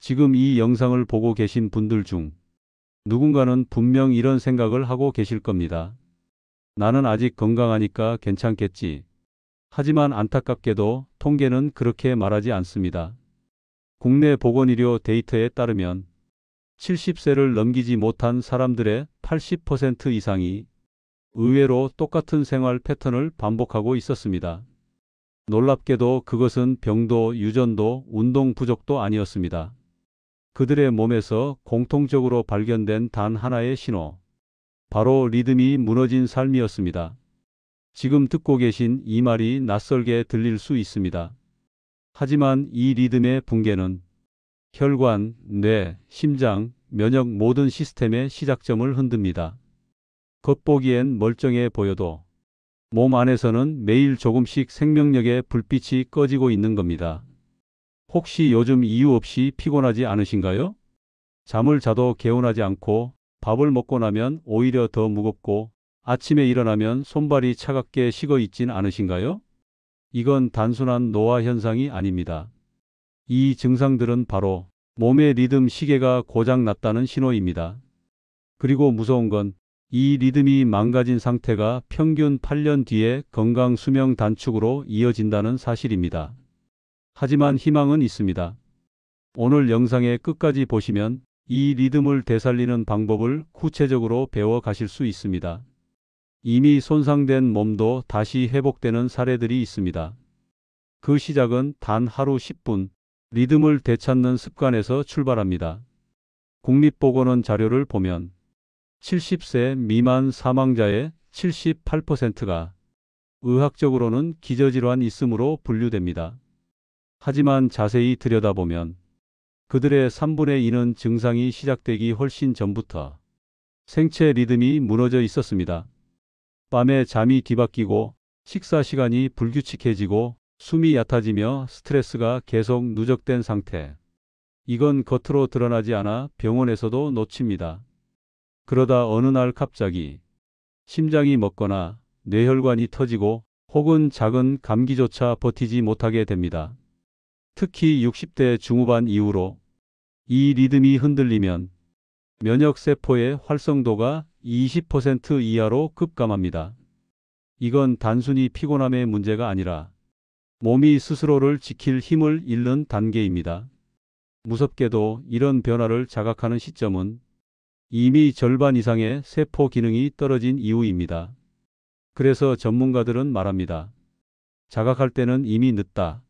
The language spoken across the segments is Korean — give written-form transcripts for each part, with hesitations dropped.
지금 이 영상을 보고 계신 분들 중 누군가는 분명 이런 생각을 하고 계실 겁니다. 나는 아직 건강하니까 괜찮겠지. 하지만 안타깝게도 통계는 그렇게 말하지 않습니다. 국내 보건의료 데이터에 따르면 70세를 넘기지 못한 사람들의 80% 이상이 의외로 똑같은 생활 패턴을 반복하고 있었습니다. 놀랍게도 그것은 병도, 유전도, 운동 부족도 아니었습니다. 그들의 몸에서 공통적으로 발견된 단 하나의 신호, 바로 리듬이 무너진 삶이었습니다. 지금 듣고 계신 이 말이 낯설게 들릴 수 있습니다. 하지만 이 리듬의 붕괴는 혈관, 뇌, 심장, 면역 모든 시스템의 시작점을 흔듭니다. 겉보기엔 멀쩡해 보여도 몸 안에서는 매일 조금씩 생명력의 불빛이 꺼지고 있는 겁니다. 혹시 요즘 이유 없이 피곤하지 않으신가요? 잠을 자도 개운하지 않고 밥을 먹고 나면 오히려 더 무겁고 아침에 일어나면 손발이 차갑게 식어 있진 않으신가요? 이건 단순한 노화 현상이 아닙니다. 이 증상들은 바로 몸의 리듬 시계가 고장 났다는 신호입니다. 그리고 무서운 건 이 리듬이 망가진 상태가 평균 8년 뒤에 건강 수명 단축으로 이어진다는 사실입니다. 하지만 희망은 있습니다. 오늘 영상의 끝까지 보시면 이 리듬을 되살리는 방법을 구체적으로 배워 가실 수 있습니다. 이미 손상된 몸도 다시 회복되는 사례들이 있습니다. 그 시작은 단 하루 10분 리듬을 되찾는 습관에서 출발합니다. 국립보건원 자료를 보면 70세 미만 사망자의 78%가 의학적으로는 기저질환이 있음으로 분류됩니다. 하지만 자세히 들여다보면 그들의 3분의 2는 증상이 시작되기 훨씬 전부터 생체 리듬이 무너져 있었습니다. 밤에 잠이 뒤바뀌고 식사 시간이 불규칙해지고 숨이 얕아지며 스트레스가 계속 누적된 상태. 이건 겉으로 드러나지 않아 병원에서도 놓칩니다. 그러다 어느 날 갑자기 심장이 멎거나 뇌혈관이 터지고 혹은 작은 감기조차 버티지 못하게 됩니다. 특히 60대 중후반 이후로 이 리듬이 흔들리면 면역세포의 활성도가 20% 이하로 급감합니다. 이건 단순히 피곤함의 문제가 아니라 몸이 스스로를 지킬 힘을 잃는 단계입니다. 무섭게도 이런 변화를 자각하는 시점은 이미 절반 이상의 세포 기능이 떨어진 이후입니다. 그래서 전문가들은 말합니다. 자각할 때는 이미 늦다.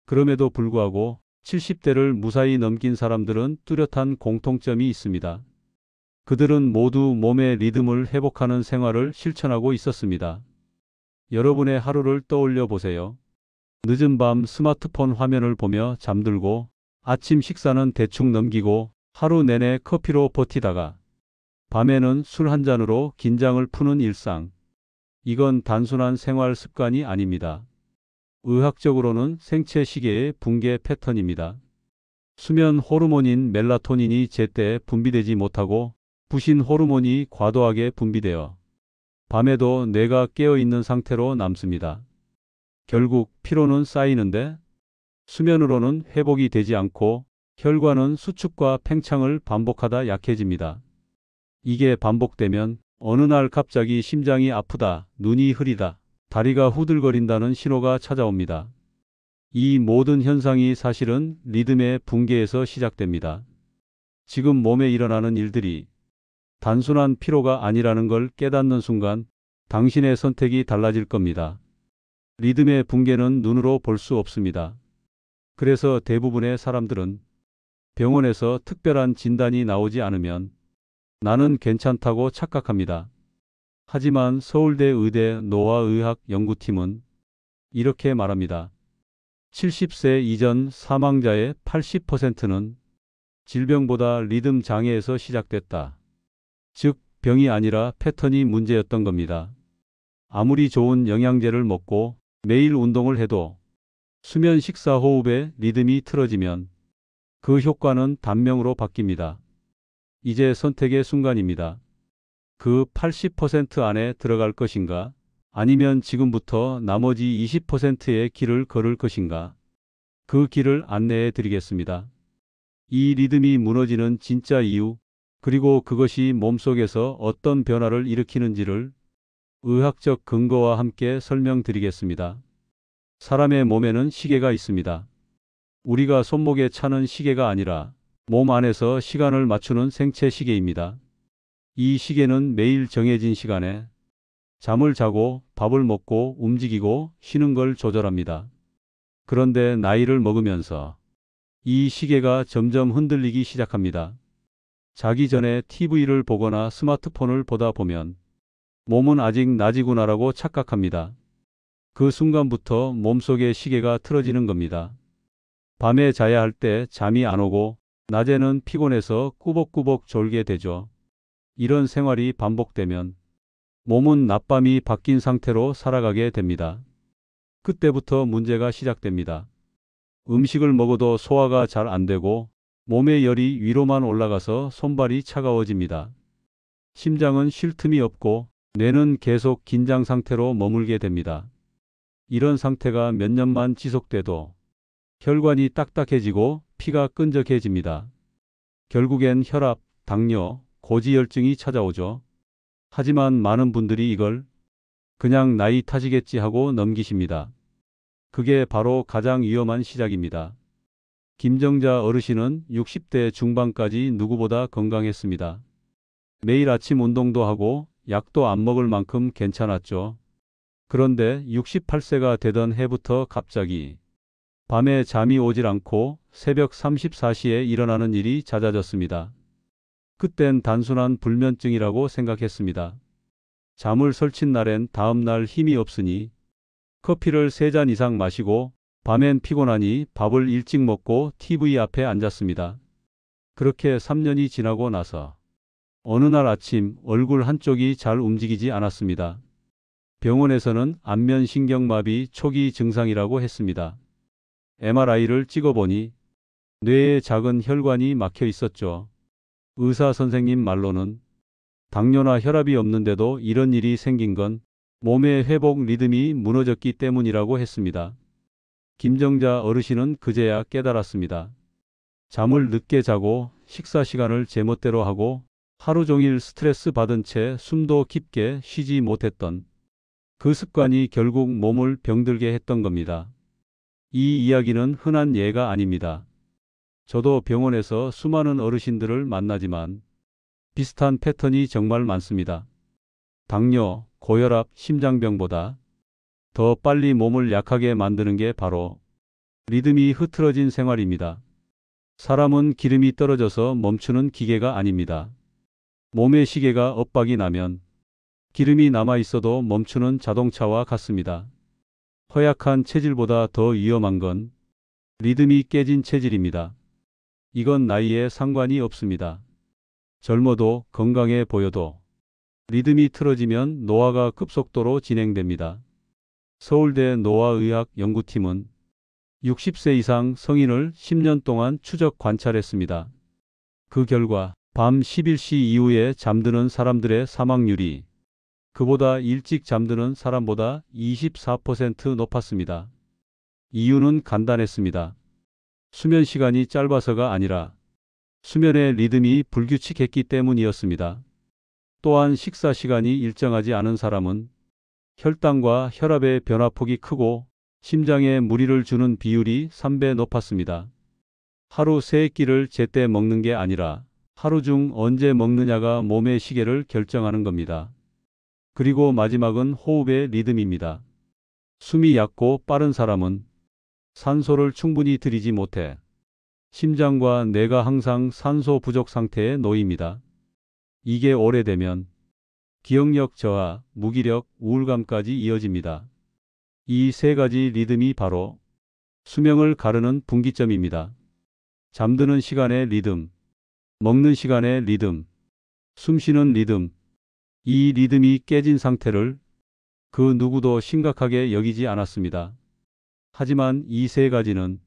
그럼에도 불구하고 70대를 무사히 넘긴 사람들은 뚜렷한 공통점이 있습니다. 그들은 모두 몸의 리듬을 회복하는 생활을 실천하고 있었습니다. 여러분의 하루를 떠올려 보세요. 늦은 밤 스마트폰 화면을 보며 잠들고 아침 식사는 대충 넘기고 하루 내내 커피로 버티다가 밤에는 술 한 잔으로 긴장을 푸는 일상. 이건 단순한 생활 습관이 아닙니다. 의학적으로는 생체 시계의 붕괴 패턴입니다. 수면 호르몬인 멜라토닌이 제때 분비되지 못하고 부신 호르몬이 과도하게 분비되어 밤에도 뇌가 깨어있는 상태로 남습니다. 결국 피로는 쌓이는데 수면으로는 회복이 되지 않고 혈관은 수축과 팽창을 반복하다 약해집니다. 이게 반복되면 어느 날 갑자기 심장이 아프다, 눈이 흐리다, 다리가 후들거린다는 신호가 찾아옵니다. 이 모든 현상이 사실은 리듬의 붕괴에서 시작됩니다. 지금 몸에 일어나는 일들이 단순한 피로가 아니라는 걸 깨닫는 순간 당신의 선택이 달라질 겁니다. 리듬의 붕괴는 눈으로 볼 수 없습니다. 그래서 대부분의 사람들은 병원에서 특별한 진단이 나오지 않으면 나는 괜찮다고 착각합니다. 하지만 서울대 의대 노화의학 연구팀은 이렇게 말합니다. 70세 이전 사망자의 80%는 질병보다 리듬 장애에서 시작됐다. 즉, 병이 아니라 패턴이 문제였던 겁니다. 아무리 좋은 영양제를 먹고 매일 운동을 해도 수면 식사 호흡의 리듬이 틀어지면 그 효과는 단명으로 바뀝니다. 이제 선택의 순간입니다. 그 80% 안에 들어갈 것인가? 아니면 지금부터 나머지 20%의 길을 걸을 것인가? 그 길을 안내해 드리겠습니다. 이 리듬이 무너지는 진짜 이유, 그리고 그것이 몸속에서 어떤 변화를 일으키는지를 의학적 근거와 함께 설명드리겠습니다. 사람의 몸에는 시계가 있습니다. 우리가 손목에 차는 시계가 아니라 몸 안에서 시간을 맞추는 생체 시계입니다. 이 시계는 매일 정해진 시간에 잠을 자고 밥을 먹고 움직이고 쉬는 걸 조절합니다. 그런데 나이를 먹으면서 이 시계가 점점 흔들리기 시작합니다. 자기 전에 TV를 보거나 스마트폰을 보다 보면 몸은 아직 낮이구나라고 착각합니다. 그 순간부터 몸속의 시계가 틀어지는 겁니다. 밤에 자야 할 때 잠이 안 오고 낮에는 피곤해서 꾸벅꾸벅 졸게 되죠. 이런 생활이 반복되면 몸은 낮밤이 바뀐 상태로 살아가게 됩니다. 그때부터 문제가 시작됩니다. 음식을 먹어도 소화가 잘 안 되고 몸의 열이 위로만 올라가서 손발이 차가워집니다. 심장은 쉴 틈이 없고 뇌는 계속 긴장 상태로 머물게 됩니다. 이런 상태가 몇 년만 지속돼도 혈관이 딱딱해지고 피가 끈적해집니다. 결국엔 혈압, 당뇨, 고지혈증이 찾아오죠. 하지만 많은 분들이 이걸 그냥 나이 탓이겠지 하고 넘기십니다. 그게 바로 가장 위험한 시작입니다. 김정자 어르신은 60대 중반까지 누구보다 건강했습니다. 매일 아침 운동도 하고 약도 안 먹을 만큼 괜찮았죠. 그런데 68세가 되던 해부터 갑자기 밤에 잠이 오질 않고 새벽 34시에 일어나는 일이 잦아졌습니다. 그땐 단순한 불면증이라고 생각했습니다. 잠을 설친 날엔 다음날 힘이 없으니 커피를 3잔 이상 마시고 밤엔 피곤하니 밥을 일찍 먹고 TV 앞에 앉았습니다. 그렇게 3년이 지나고 나서 어느 날 아침 얼굴 한쪽이 잘 움직이지 않았습니다. 병원에서는 안면신경마비 초기 증상이라고 했습니다. MRI를 찍어보니 뇌에 작은 혈관이 막혀 있었죠. 의사 선생님 말로는 당뇨나 혈압이 없는데도 이런 일이 생긴 건 몸의 회복 리듬이 무너졌기 때문이라고 했습니다. 김정자 어르신은 그제야 깨달았습니다. 잠을 늦게 자고 식사 시간을 제멋대로 하고 하루 종일 스트레스 받은 채 숨도 깊게 쉬지 못했던 그 습관이 결국 몸을 병들게 했던 겁니다. 이 이야기는 흔한 예가 아닙니다. 저도 병원에서 수많은 어르신들을 만나지만 비슷한 패턴이 정말 많습니다. 당뇨, 고혈압, 심장병보다 더 빨리 몸을 약하게 만드는 게 바로 리듬이 흐트러진 생활입니다. 사람은 기름이 떨어져서 멈추는 기계가 아닙니다. 몸의 시계가 엇박이 나면 기름이 남아 있어도 멈추는 자동차와 같습니다. 허약한 체질보다 더 위험한 건 리듬이 깨진 체질입니다. 이건 나이에 상관이 없습니다. 젊어도 건강해 보여도 리듬이 틀어지면 노화가 급속도로 진행됩니다. 서울대 노화의학 연구팀은 60세 이상 성인을 10년 동안 추적 관찰했습니다. 그 결과 밤 11시 이후에 잠드는 사람들의 사망률이 그보다 일찍 잠드는 사람보다 24% 높았습니다. 이유는 간단했습니다. 수면 시간이 짧아서가 아니라 수면의 리듬이 불규칙했기 때문이었습니다. 또한 식사 시간이 일정하지 않은 사람은 혈당과 혈압의 변화폭이 크고 심장에 무리를 주는 비율이 3배 높았습니다. 하루 3끼를 제때 먹는 게 아니라 하루 중 언제 먹느냐가 몸의 시계를 결정하는 겁니다. 그리고 마지막은 호흡의 리듬입니다. 숨이 얕고 빠른 사람은 산소를 충분히 들이지 못해 심장과 뇌가 항상 산소 부족 상태에 놓입니다. 이게 오래되면 기억력 저하, 무기력, 우울감까지 이어집니다. 이 3가지 리듬이 바로 수명을 가르는 분기점입니다. 잠드는 시간의 리듬, 먹는 시간의 리듬, 숨쉬는 리듬. 이 리듬이 깨진 상태를 그 누구도 심각하게 여기지 않았습니다. 하지만 이 3가지는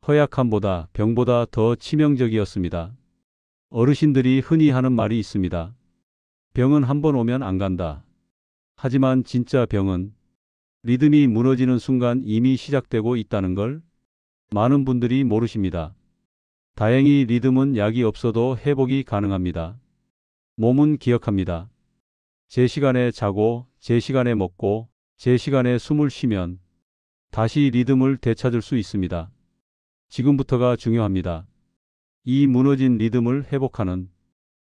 허약함보다 병보다 더 치명적이었습니다. 어르신들이 흔히 하는 말이 있습니다. 병은 한 번 오면 안 간다. 하지만 진짜 병은 리듬이 무너지는 순간 이미 시작되고 있다는 걸 많은 분들이 모르십니다. 다행히 리듬은 약이 없어도 회복이 가능합니다. 몸은 기억합니다. 제 시간에 자고, 제 시간에 먹고, 제 시간에 숨을 쉬면 다시 리듬을 되찾을 수 있습니다. 지금부터가 중요합니다. 이 무너진 리듬을 회복하는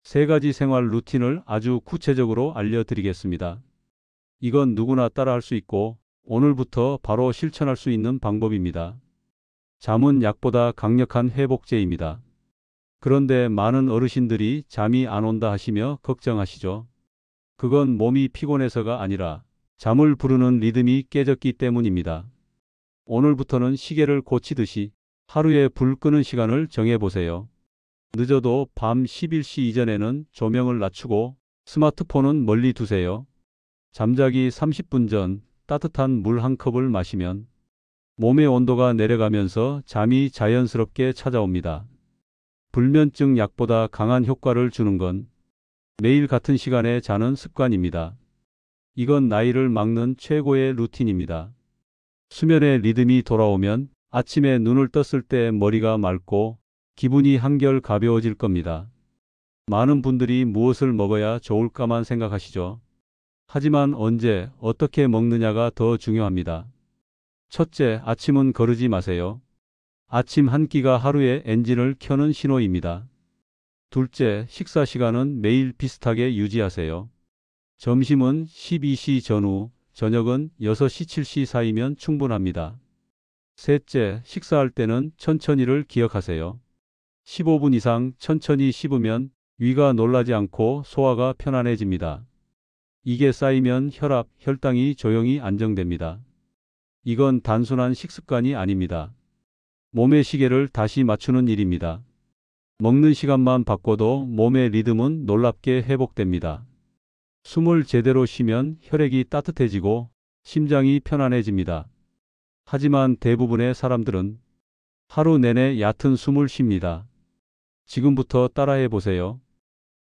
3가지 생활 루틴을 아주 구체적으로 알려드리겠습니다. 이건 누구나 따라할 수 있고 오늘부터 바로 실천할 수 있는 방법입니다. 잠은 약보다 강력한 회복제입니다. 그런데 많은 어르신들이 잠이 안 온다 하시며 걱정하시죠. 그건 몸이 피곤해서가 아니라 잠을 부르는 리듬이 깨졌기 때문입니다. 오늘부터는 시계를 고치듯이 하루에 불 끄는 시간을 정해보세요. 늦어도 밤 11시 이전에는 조명을 낮추고 스마트폰은 멀리 두세요. 잠자기 30분 전 따뜻한 물 한 컵을 마시면 몸의 온도가 내려가면서 잠이 자연스럽게 찾아옵니다. 불면증 약보다 강한 효과를 주는 건 매일 같은 시간에 자는 습관입니다. 이건 나이를 막는 최고의 루틴입니다. 수면의 리듬이 돌아오면 아침에 눈을 떴을 때 머리가 맑고 기분이 한결 가벼워질 겁니다. 많은 분들이 무엇을 먹어야 좋을까만 생각하시죠. 하지만 언제, 어떻게 먹느냐가 더 중요합니다. 첫째, 아침은 거르지 마세요. 아침 한 끼가 하루의 엔진을 켜는 신호입니다. 둘째, 식사 시간은 매일 비슷하게 유지하세요. 점심은 12시 전후, 저녁은 6시 7시 사이면 충분합니다. 셋째, 식사할 때는 천천히를 기억하세요. 15분 이상 천천히 씹으면 위가 놀라지 않고 소화가 편안해집니다. 이게 쌓이면 혈압, 혈당이 조용히 안정됩니다. 이건 단순한 식습관이 아닙니다. 몸의 시계를 다시 맞추는 일입니다. 먹는 시간만 바꿔도 몸의 리듬은 놀랍게 회복됩니다. 숨을 제대로 쉬면 혈액이 따뜻해지고 심장이 편안해집니다. 하지만 대부분의 사람들은 하루 내내 얕은 숨을 쉽니다. 지금부터 따라해 보세요.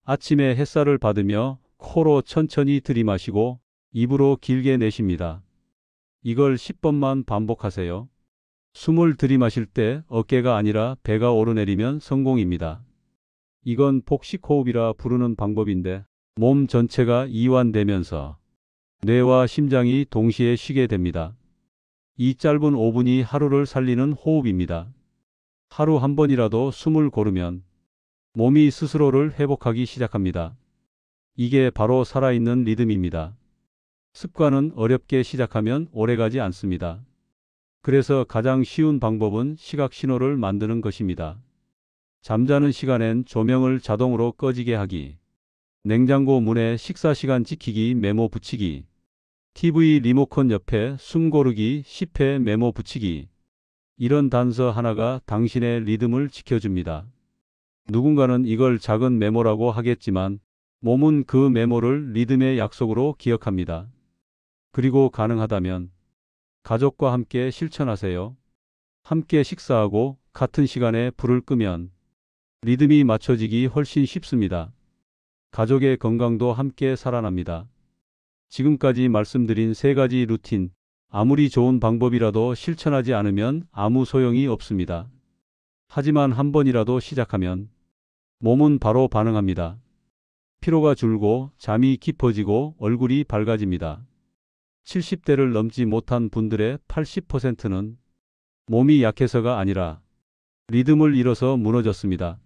아침에 햇살을 받으며 코로 천천히 들이마시고 입으로 길게 내쉽니다. 이걸 10번만 반복하세요. 숨을 들이마실 때 어깨가 아니라 배가 오르내리면 성공입니다. 이건 복식호흡이라 부르는 방법인데 몸 전체가 이완되면서 뇌와 심장이 동시에 쉬게 됩니다. 이 짧은 5분이 하루를 살리는 호흡입니다. 하루 한 번이라도 숨을 고르면 몸이 스스로를 회복하기 시작합니다. 이게 바로 살아있는 리듬입니다. 습관은 어렵게 시작하면 오래가지 않습니다. 그래서 가장 쉬운 방법은 시각 신호를 만드는 것입니다. 잠자는 시간엔 조명을 자동으로 꺼지게 하기, 냉장고 문에 식사 시간 지키기 메모 붙이기, TV 리모컨 옆에 숨 고르기 10회 메모 붙이기. 이런 단서 하나가 당신의 리듬을 지켜줍니다. 누군가는 이걸 작은 메모라고 하겠지만 몸은 그 메모를 리듬의 약속으로 기억합니다. 그리고 가능하다면 가족과 함께 실천하세요. 함께 식사하고 같은 시간에 불을 끄면 리듬이 맞춰지기 훨씬 쉽습니다. 가족의 건강도 함께 살아납니다. 지금까지 말씀드린 3가지 루틴, 아무리 좋은 방법이라도 실천하지 않으면 아무 소용이 없습니다. 하지만 한 번이라도 시작하면 몸은 바로 반응합니다. 피로가 줄고 잠이 깊어지고 얼굴이 밝아집니다. 70대를 넘지 못한 분들의 80%는 몸이 약해서가 아니라 리듬을 잃어서 무너졌습니다.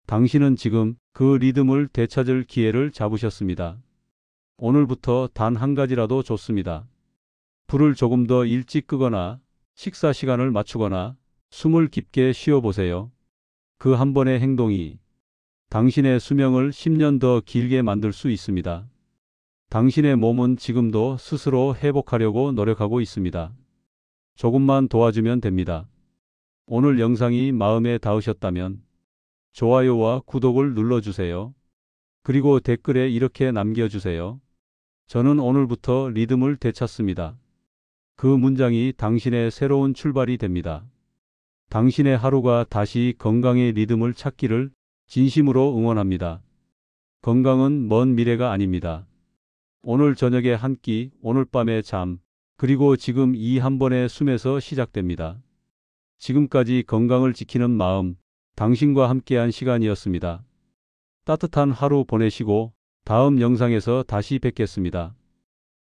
당신은 지금 그 리듬을 되찾을 기회를 잡으셨습니다. 오늘부터 단 한 가지라도 좋습니다. 불을 조금 더 일찍 끄거나 식사 시간을 맞추거나 숨을 깊게 쉬어보세요. 그 한 번의 행동이 당신의 수명을 10년 더 길게 만들 수 있습니다. 당신의 몸은 지금도 스스로 회복하려고 노력하고 있습니다. 조금만 도와주면 됩니다. 오늘 영상이 마음에 닿으셨다면 좋아요와 구독을 눌러주세요. 그리고 댓글에 이렇게 남겨주세요. 저는 오늘부터 리듬을 되찾습니다. 그 문장이 당신의 새로운 출발이 됩니다. 당신의 하루가 다시 건강의 리듬을 찾기를 진심으로 응원합니다. 건강은 먼 미래가 아닙니다. 오늘 저녁에 한 끼, 오늘 밤에 잠, 그리고 지금 이 한 번의 숨에서 시작됩니다. 지금까지 건강을 지키는 마음, 당신과 함께한 시간이었습니다. 따뜻한 하루 보내시고 다음 영상에서 다시 뵙겠습니다.